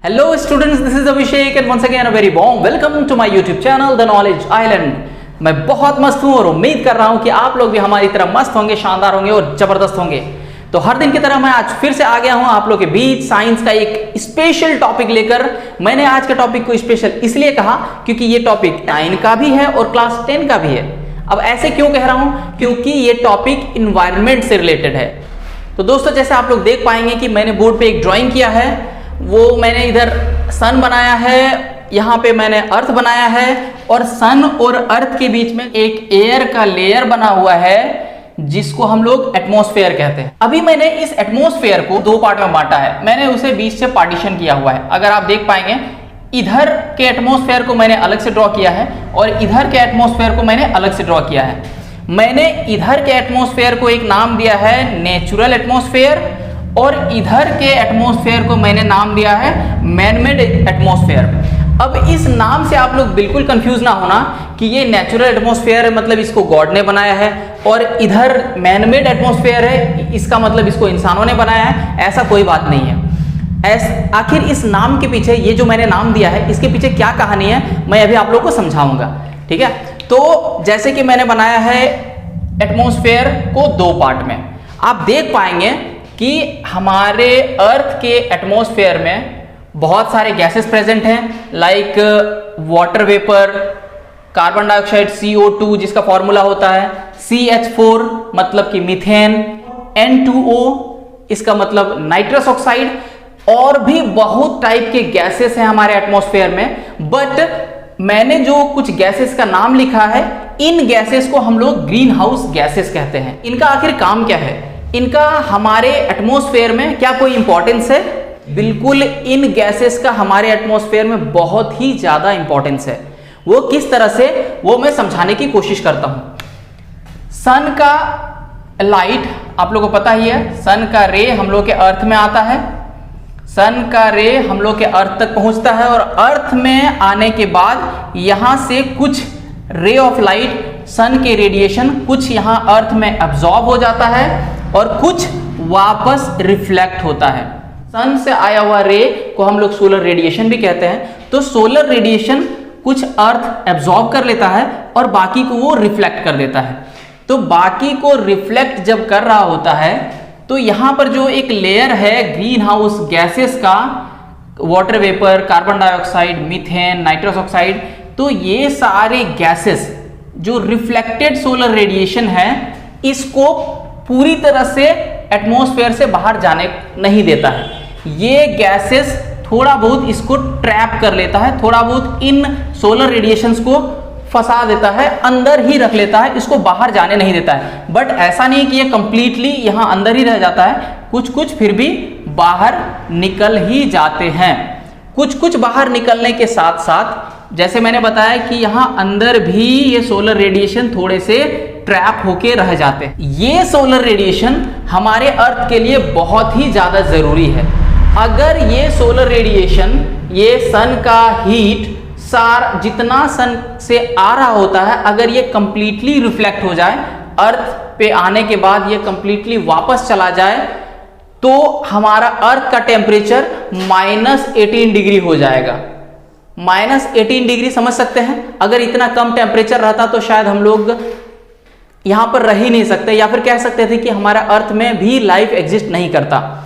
Hello students, this is Abhishek and once again a very warm welcome to my YouTube channel The Knowledge Island। मैं बहुत मस्त हूँ और उम्मीद कर रहा हूँ कि आप लोग भी हमारी तरह मस्त होंगे, शानदार होंगे और जबरदस्त होंगे। तो हर दिन की तरह मैं आज फिर से आ गया हूँ आप लोग के बीच साइंस का एक स्पेशल टॉपिक लेकर। मैंने आज के टॉपिक को स्पेशल इसलिए कहा क्योंकि ये टॉपिक 9 का भी है और क्लास 10 का भी है। अब ऐसे क्यों कह रहा हूँ? क्योंकि ये टॉपिक इन्वायरमेंट से रिलेटेड है। तो दोस्तों, जैसे आप लोग देख पाएंगे कि मैंने बोर्ड पे एक ड्राइंग किया है, वो मैंने इधर सन बनाया है, यहाँ पे मैंने अर्थ बनाया है और सन और अर्थ के बीच में एक एयर का लेयर बना हुआ है जिसको हम लोग एटमॉस्फेयर कहते हैं। अभी मैंने इस एटमॉस्फेयर को 2 पार्ट में बांटा है। मैंने उसे बीच से पार्टीशन किया हुआ है। अगर आप देख पाएंगे, इधर के एटमॉस्फेयर को मैंने अलग से ड्रॉ किया है और इधर के एटमॉस्फेयर को मैंने अलग से ड्रॉ किया है। मैंने इधर के एटमॉस्फेयर को एक नाम दिया है नेचुरल एटमॉस्फेयर और इधर के एटमॉस्फेयर को मैंने नाम दिया है मैनमेड एटमॉस्फेयर। अब इस नाम से आप लोग बिल्कुल कंफ्यूज ना होना कि ये नेचुरल एटमॉस्फेयर है मतलब इसको गॉड ने बनाया है और इधर मैनमेड एटमॉस्फेयर है इसका मतलब इसको इंसानों ने बनाया है। ऐसा कोई बात नहीं है। आखिर इस नाम के पीछे, ये जो मैंने नाम दिया है, इसके पीछे क्या कहानी है मैं अभी आप लोग को समझाऊंगा। ठीक है, तो जैसे कि मैंने बनाया है एटमॉस्फेयर को 2 पार्ट में, आप देख पाएंगे कि हमारे अर्थ के एटमॉस्फेयर में बहुत सारे गैसेस प्रेजेंट हैं, like water vapour, carbon dioxide CO2 जिसका फॉर्मूला होता है, CH4 मतलब कि मीथेन, N2O इसका मतलब नाइट्रस ऑक्साइड, और भी बहुत टाइप के गैसेस हैं हमारे एटमॉस्फेयर में। बट मैंने जो कुछ गैसेस का नाम लिखा है, इन गैसेस को हम लोग ग्रीन हाउस गैसेस कहते हैं। इनका आखिर काम क्या है? इनका हमारे एटमॉस्फेयर में क्या कोई इंपॉर्टेंस है? बिल्कुल, इन गैसेस का हमारे एटमॉस्फेयर में बहुत ही ज्यादा इंपॉर्टेंस है। वो किस तरह से, वो मैं समझाने की कोशिश करता हूं। सन का लाइट आप लोगों को पता ही है, सन का रे हम लोग के अर्थ में आता है, सन का रे हम लोग के अर्थ तक पहुंचता है और अर्थ में आने के बाद यहां से कुछ रे ऑफ लाइट, सन के रेडिएशन कुछ यहां अर्थ में अब्सॉर्ब हो जाता है और कुछ वापस रिफ्लेक्ट होता है। सन से आया हुआ रे को हम लोग सोलर रेडिएशन भी कहते हैं। तो सोलर रेडिएशन कुछ अर्थ एब्सॉर्ब कर लेता है और बाकी को वो रिफ्लेक्ट कर देता है। तो बाकी को रिफ्लेक्ट जब कर रहा होता है तो यहां पर जो एक लेयर है ग्रीन हाउस गैसेस का, water vapour, carbon dioxide, methane, nitrous oxide, तो ये सारे गैसेस जो रिफ्लेक्टेड सोलर रेडिएशन है इसको पूरी तरह से एटमॉस्फेयर से बाहर जाने नहीं देता है। ये गैसेस थोड़ा बहुत इसको ट्रैप कर लेता है, थोड़ा बहुत इन सोलर रेडिएशंस को फंसा देता है, अंदर ही रख लेता है, इसको बाहर जाने नहीं देता है। बट ऐसा नहीं कि ये कंप्लीटली यहां अंदर ही रह जाता है, कुछ कुछ फिर भी बाहर निकल ही जाते हैं। कुछ कुछ बाहर निकलने के साथ साथ जैसे मैंने बताया कि यहां अंदर भी ये सोलर रेडिएशन थोड़े से ट्रैप होके रह जाते हैं। ये सोलर रेडिएशन हमारे अर्थ के लिए बहुत ही ज्यादा जरूरी है। अगर ये सोलर रेडिएशन, ये सन का हीट जितना सन से आ रहा होता है, अगर ये कंप्लीटली रिफ्लेक्ट हो जाए, अर्थ पे आने के बाद ये कंप्लीटली वापस चला जाए, तो हमारा अर्थ का टेम्परेचर -18 डिग्री हो जाएगा। -18 डिग्री समझ सकते हैं? अगर इतना कम टेम्परेचर रहता तो शायद हम लोग यहां पर रह ही नहीं सकते, या फिर कह सकते थे कि हमारा अर्थ में भी लाइफ एग्जिस्ट नहीं करता।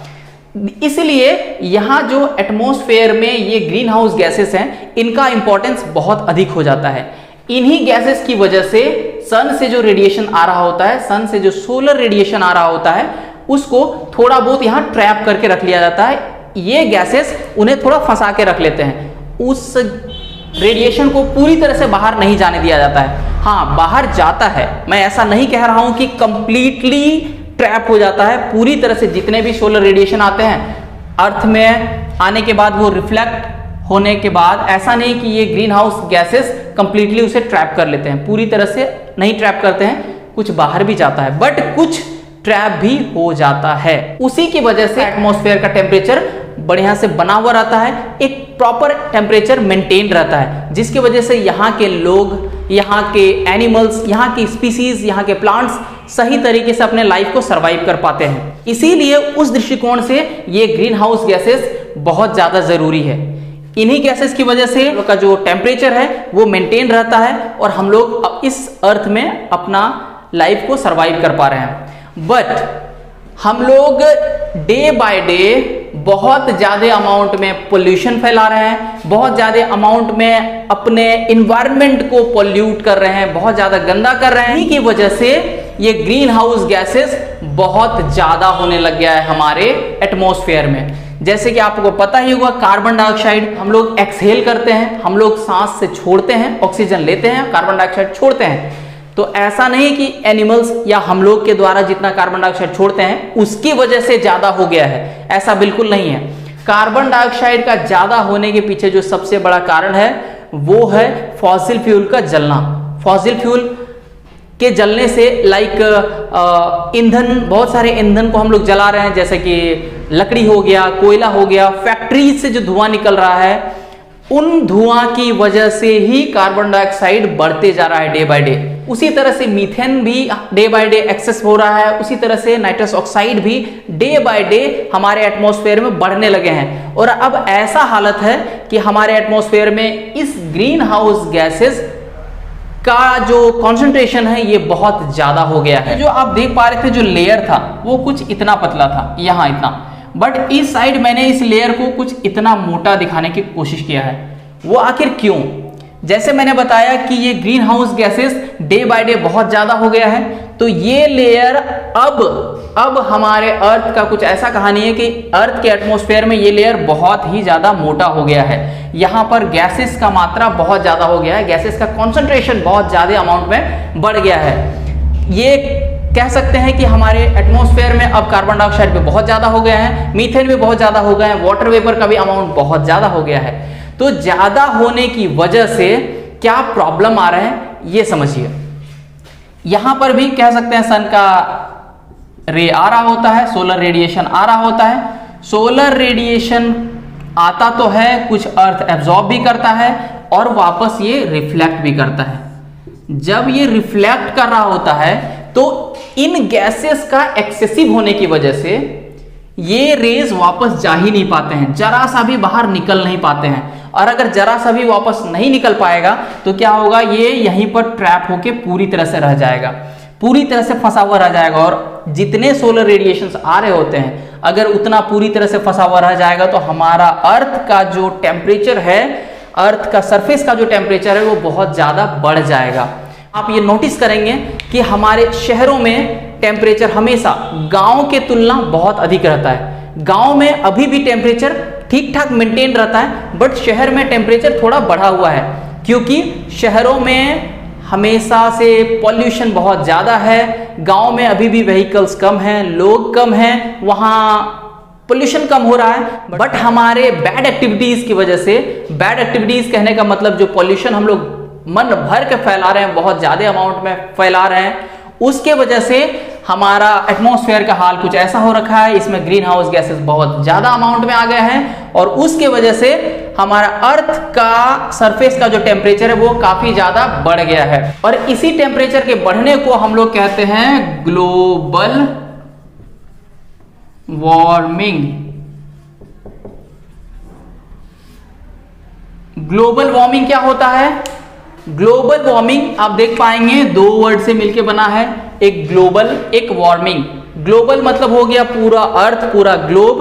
इसलिए यहां जो एटमॉस्फेयर में ये ग्रीन हाउस गैसेस हैं, इनका इंपॉर्टेंस बहुत अधिक हो जाता है। इन्हीं गैसेस की वजह से सन से जो रेडिएशन आ रहा होता है, सन से जो सोलर रेडिएशन आ रहा होता है, उसको थोड़ा बहुत यहां ट्रैप करके रख लिया जाता है। ये गैसेस उन्हें थोड़ा फंसा के रख लेते हैं, उस रेडिएशन को पूरी तरह से बाहर नहीं जाने दिया जाता है। हाँ, बाहर जाता है, मैं ऐसा नहीं कह रहा हूं कि कंप्लीटली ट्रैप हो जाता है। पूरी तरह से जितने भी सोलर रेडिएशन आते हैं अर्थ में आने के बाद, वो रिफ्लेक्ट होने के बाद, ऐसा नहीं कि ये ग्रीन हाउस गैसेस कंप्लीटली उसे ट्रैप कर लेते हैं, पूरी तरह से नहीं ट्रैप करते हैं, कुछ बाहर भी जाता है, बट कुछ ट्रैप भी हो जाता है। उसी की वजह से एटमॉस्फेयर का टेम्परेचर बढ़िया से बना हुआ रहता है, एक प्रॉपर टेम्परेचर मेंटेन रहता है, जिसकी वजह से यहाँ के लोग, यहाँ के एनिमल्स, यहाँ की स्पीसीज, यहाँ के प्लांट्स सही तरीके से अपने लाइफ को सरवाइव कर पाते हैं। इसीलिए उस दृष्टिकोण से ये ग्रीन हाउस गैसेस बहुत ज़्यादा ज़रूरी है। इन्हीं गैसेस की वजह से का जो टेम्परेचर है वो मेंटेन रहता है और हम लोग इस अर्थ में अपना लाइफ को सरवाइव कर पा रहे हैं। बट हम लोग डे बाय डे बहुत ज़्यादा अमाउंट में पोल्यूशन फैला रहे हैं, बहुत ज़्यादा अमाउंट में अपने इन्वायरमेंट को पोल्यूट कर रहे हैं, बहुत ज़्यादा गंदा कर रहे हैं। इन्हीं की वजह से ये ग्रीन हाउस गैसेस बहुत ज़्यादा होने लग गया है हमारे एटमॉस्फेयर में। जैसे कि आपको पता ही होगा, कार्बन डाइऑक्साइड हम लोग एक्सहेल करते हैं, हम लोग सांस से छोड़ते हैं, ऑक्सीजन लेते हैं, कार्बन डाइऑक्साइड छोड़ते हैं। तो ऐसा नहीं कि एनिमल्स या हम लोग के द्वारा जितना कार्बन डाइऑक्साइड छोड़ते हैं उसकी वजह से ज्यादा हो गया है, ऐसा बिल्कुल नहीं है। कार्बन डाइऑक्साइड का ज्यादा होने के पीछे जो सबसे बड़ा कारण है वो है फॉसिल फ्यूल का जलना। फॉसिल फ्यूल के जलने से ईंधन, बहुत सारे ईंधन को हम लोग जला रहे हैं, जैसे कि लकड़ी हो गया, कोयला हो गया, फैक्ट्रीज से जो धुआं निकल रहा है, उन धुआं की वजह से ही कार्बन डाइऑक्साइड बढ़ते जा रहा है डे बाय डे। उसी तरह से मीथेन भी डे बाय डे एक्सेस हो रहा है, उसी तरह से नाइट्रस ऑक्साइड भी डे बाय डे हमारे एटमॉस्फेयर में बढ़ने लगे हैं। और अब ऐसा हालत है कि हमारे एटमॉस्फेयर में इस ग्रीन हाउस गैसेस का जो कॉन्सेंट्रेशन है ये बहुत ज्यादा हो गया है। जो आप देख पा रहे थे, जो लेयर था वो कुछ इतना पतला था, यहाँ इतना, बट इस साइड मैंने इस लेयर को कुछ इतना मोटा दिखाने की कोशिश किया है। वो आखिर क्यों? जैसे मैंने बताया कि ये green house gases day by day बहुत ज्यादा हो गया है, तो ये लेयर अब हमारे अर्थ का कुछ ऐसा कहानी है कि अर्थ के एटमॉस्फेयर में ये लेयर बहुत ही ज्यादा मोटा हो गया है। यहाँ पर गैसेस का मात्रा बहुत ज्यादा हो गया है, गैसेस का कॉन्सेंट्रेशन बहुत ज्यादा अमाउंट में बढ़ गया है। ये कह सकते हैं कि हमारे एटमॉस्फेयर में अब कार्बन डाइऑक्साइड भी बहुत ज्यादा हो गया है, मीथेन भी बहुत ज्यादा हो गया है, वाटर वेपर का भी अमाउंट बहुत ज्यादा हो गया है। तो ज्यादा होने की वजह से क्या प्रॉब्लम आ रहे हैं ये समझिए। यहां पर भी कह सकते हैं सन का रे आ रहा होता है, सोलर रेडिएशन आ रहा होता है। सोलर रेडिएशन आता तो है, कुछ अर्थ एब्जॉर्ब भी करता है और वापस ये रिफ्लेक्ट भी करता है। जब ये रिफ्लेक्ट कर रहा होता है तो इन गैसेस का एक्सेसिव होने की वजह से ये रेज वापस जा ही नहीं पाते हैं, जरा सा भी बाहर निकल नहीं पाते हैं। और अगर जरा सा भी वापस नहीं निकल पाएगा तो क्या होगा, ये यहीं पर ट्रैप होके पूरी तरह से रह जाएगा, पूरी तरह से फंसा हुआ रह जाएगा। और जितने सोलर रेडिएशंस आ रहे होते हैं, अगर उतना पूरी तरह से फंसा हुआ रह जाएगा तो हमारा अर्थ का जो टेम्परेचर है, अर्थ का सरफेस का जो टेम्परेचर है वो बहुत ज्यादा बढ़ जाएगा। आप ये नोटिस करेंगे कि हमारे शहरों में टेम्परेचर हमेशा गांव के तुलना बहुत अधिक रहता है। गांव में अभी भी टेम्परेचर ठीक ठाक मेंटेन रहता है, बट शहर में टेम्परेचर थोड़ा बढ़ा हुआ है, क्योंकि शहरों में हमेशा से पॉल्यूशन बहुत ज़्यादा है। गांव में अभी भी व्हीकल्स कम हैं, लोग कम हैं, वहाँ पोल्यूशन कम हो रहा है। बट हमारे बैड एक्टिविटीज़ की वजह से, बैड एक्टिविटीज़ कहने का मतलब जो पॉल्यूशन हम लोग मन भर के फैला रहे हैं, बहुत ज़्यादा अमाउंट में फैला रहे हैं, उसके वजह से हमारा एटमॉस्फेयर का हाल कुछ ऐसा हो रखा है। इसमें ग्रीन हाउस गैसेस बहुत ज़्यादा अमाउंट में आ गए हैं और उसके वजह से हमारा अर्थ का सरफेस का जो टेम्परेचर है वो काफ़ी ज़्यादा बढ़ गया है। और इसी टेम्परेचर के बढ़ने को हम लोग कहते हैं ग्लोबल वार्मिंग। ग्लोबल वार्मिंग क्या होता है? ग्लोबल वार्मिंग आप देख पाएंगे दो वर्ड से मिलके बना है, एक ग्लोबल, एक वार्मिंग। ग्लोबल मतलब हो गया पूरा अर्थ, पूरा ग्लोब,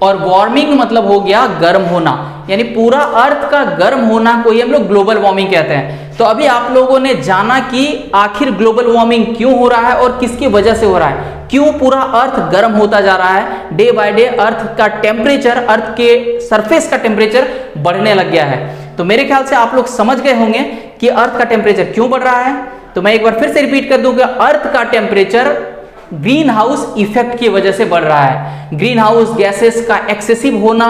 और वार्मिंग मतलब हो गया गर्म होना, यानी पूरा अर्थ का गर्म होना को ही हम लोग ग्लोबल वार्मिंग कहते हैं। तो अभी आप लोगों ने जाना कि आखिर ग्लोबल वार्मिंग क्यों हो रहा है और किसकी वजह से हो रहा है, क्यों पूरा अर्थ गर्म होता जा रहा है। डे बाय डे अर्थ का टेम्परेचर, अर्थ के सरफेस का टेम्परेचर बढ़ने लग गया है। तो मेरे ख्याल से आप लोग समझ गए होंगे कि अर्थ का टेम्परेचर क्यों बढ़ रहा है। तो मैं एक बार फिर से रिपीट कर दूं कि अर्थ का टेम्परेचर ग्रीन हाउस इफेक्ट की वजह से बढ़ रहा है। ग्रीन हाउस गैसेस का एक्सेसिव होना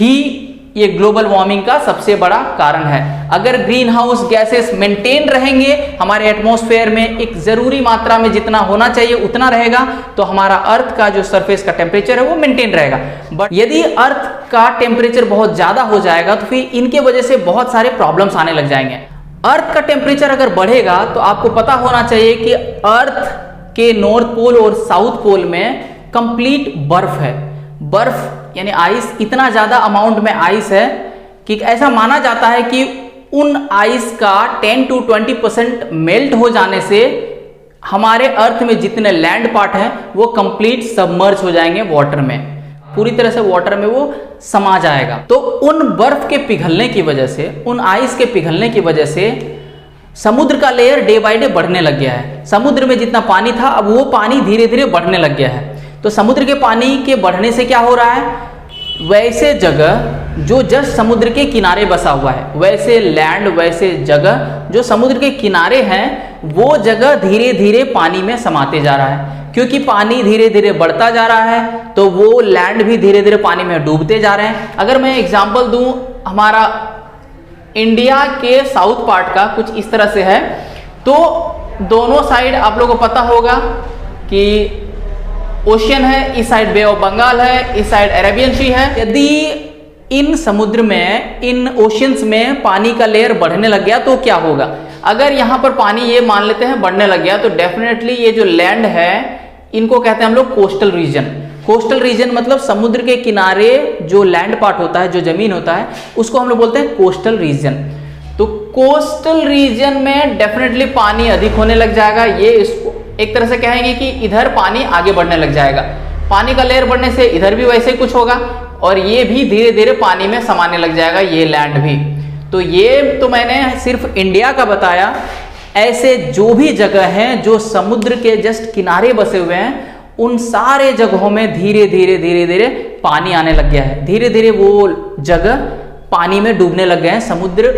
ही ये ग्लोबल वार्मिंग का सबसे बड़ा कारण है। अगर ग्रीन हाउस गैसेस मेंटेन रहेंगे हमारे एटमॉस्फेयर में, एक जरूरी मात्रा में जितना होना चाहिए उतना रहेगा, तो हमारा अर्थ का जो सरफेस का टेम्परेचर है वो मेंटेन रहेगा। बट यदि अर्थ का टेम्परेचर बहुत ज्यादा हो जाएगा तो फिर इनके वजह से बहुत सारे प्रॉब्लम्स आने लग जाएंगे। अर्थ का टेम्परेचर अगर बढ़ेगा तो आपको पता होना चाहिए कि अर्थ के नॉर्थ पोल और साउथ पोल में कंप्लीट बर्फ है। बर्फ यानी आइस इतना ज़्यादा अमाउंट में आइस है कि ऐसा माना जाता है कि उन आइस का 10 to 20% मेल्ट हो जाने से हमारे अर्थ में जितने लैंड पार्ट हैं वो कंप्लीट सबमर्ज हो जाएंगे वाटर में, पूरी तरह से वाटर में वो समा जाएगा। तो उन बर्फ के पिघलने की वजह से, उन आइस के पिघलने की वजह से समुद्र का लेयर डे बाय डे बढ़ने लग गया है। समुद्र में जितना पानी था अब वो पानी धीरे धीरे बढ़ने लग गया है। तो समुद्र के पानी के बढ़ने से क्या हो रहा है, वैसे जगह जो जस्ट समुद्र के किनारे बसा हुआ है, वैसे लैंड, वैसे जगह जो समुद्र के किनारे हैं, वो जगह धीरे धीरे पानी में समाते जा रहा है। क्योंकि पानी धीरे धीरे बढ़ता जा रहा है तो वो लैंड भी धीरे धीरे पानी में डूबते जा रहे हैं। अगर मैं एग्जांपल दूं, हमारा इंडिया के साउथ पार्ट का कुछ इस तरह से है। तो दोनों साइड आप लोगों को पता होगा कि ओशियन है, इस साइड बे ऑफ बंगाल है, इस साइड अरेबियन सी है। यदि इन समुद्र में, इन ओशियंस में पानी का लेयर बढ़ने लग गया तो क्या होगा? अगर यहाँ पर पानी ये मान लेते हैं बढ़ने लग गया तो डेफिनेटली ये जो लैंड है इनको कहते हैं हम लोग कोस्टल रीजन। कोस्टल रीजन मतलब समुद्र के किनारे जो लैंड पार्ट होता है, जो जमीन होता है, उसको हम लोग बोलते हैं कोस्टल रीजन। तो कोस्टल रीजन में डेफिनेटली पानी अधिक होने लग जाएगा। ये इसको एक तरह से कहेंगे कि इधर पानी आगे बढ़ने लग जाएगा। पानी का लेयर बढ़ने से इधर भी वैसे ही कुछ होगा और ये भी धीरे धीरे पानी में समाने लग जाएगा, ये लैंड भी। तो ये तो मैंने सिर्फ इंडिया का बताया। ऐसे जो भी जगह हैं जो समुद्र के जस्ट किनारे बसे हुए हैं, उन सारे जगहों में धीरे धीरे धीरे धीरे पानी आने लग गया है। धीरे धीरे वो जगह पानी में डूबने लग गए हैं, समुद्र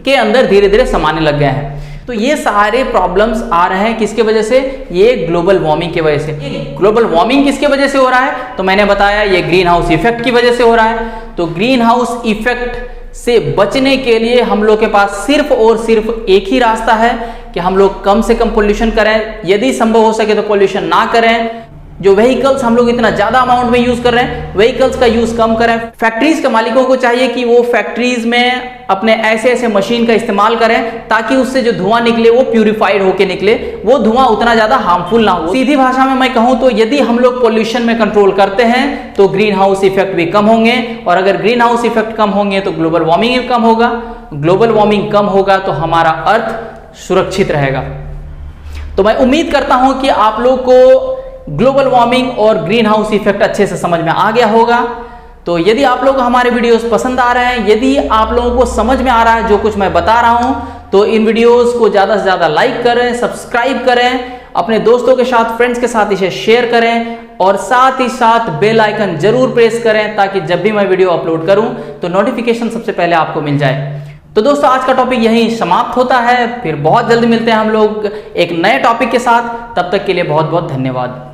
के अंदर धीरे धीरे समाने लग गए हैं। तो ये सारे प्रॉब्लम्स आ रहे हैं किसके वजह से? ये ग्लोबल वार्मिंग की वजह से। ये ग्लोबल वार्मिंग किसके वजह से हो रहा है? तो मैंने बताया ये ग्रीन हाउस इफेक्ट की वजह से हो रहा है। तो ग्रीन हाउस इफेक्ट से बचने के लिए हम लोग के पास सिर्फ और सिर्फ एक ही रास्ता है कि हम लोग कम से कम पोल्यूशन करें। यदि संभव हो सके तो पोल्यूशन ना करें। जो व्हीकल्स हम लोग इतना ज्यादा अमाउंट में यूज कर रहे हैं, व्हीकल्स का यूज कम करें। फैक्ट्रीज के मालिकों को चाहिए कि वो फैक्ट्रीज में अपने ऐसे ऐसे मशीन का इस्तेमाल करें ताकि उससे जो धुआं निकले वो प्यूरिफाइड होके निकले, वो धुआं उतना ज्यादा हार्मफुल ना हो। सीधी भाषा में मैं कहूं तो यदि हम लोग पोल्यूशन में कंट्रोल करते हैं तो ग्रीन हाउस इफेक्ट भी कम होंगे, और अगर ग्रीन हाउस इफेक्ट कम होंगे तो ग्लोबल वार्मिंग भी कम होगा। ग्लोबल वार्मिंग कम होगा तो हमारा अर्थ सुरक्षित रहेगा। तो मैं उम्मीद करता हूं कि आप लोग को ग्लोबल वार्मिंग और ग्रीन हाउस इफेक्ट अच्छे से समझ में आ गया होगा। तो यदि आप लोग हमारे वीडियोस पसंद आ रहे हैं, यदि आप लोगों को समझ में आ रहा है जो कुछ मैं बता रहा हूं, तो इन वीडियोस को ज्यादा से ज्यादा लाइक करें, सब्सक्राइब करें, अपने दोस्तों के साथ, फ्रेंड्स के साथ इसे शेयर करें, और साथ ही साथ बेल आइकन जरूर प्रेस करें ताकि जब भी मैं वीडियो अपलोड करूं तो नोटिफिकेशन सबसे पहले आपको मिल जाए। तो दोस्तों आज का टॉपिक यहीं समाप्त होता है। फिर बहुत जल्दी मिलते हैं हम लोग एक नए टॉपिक के साथ। तब तक के लिए बहुत बहुत धन्यवाद।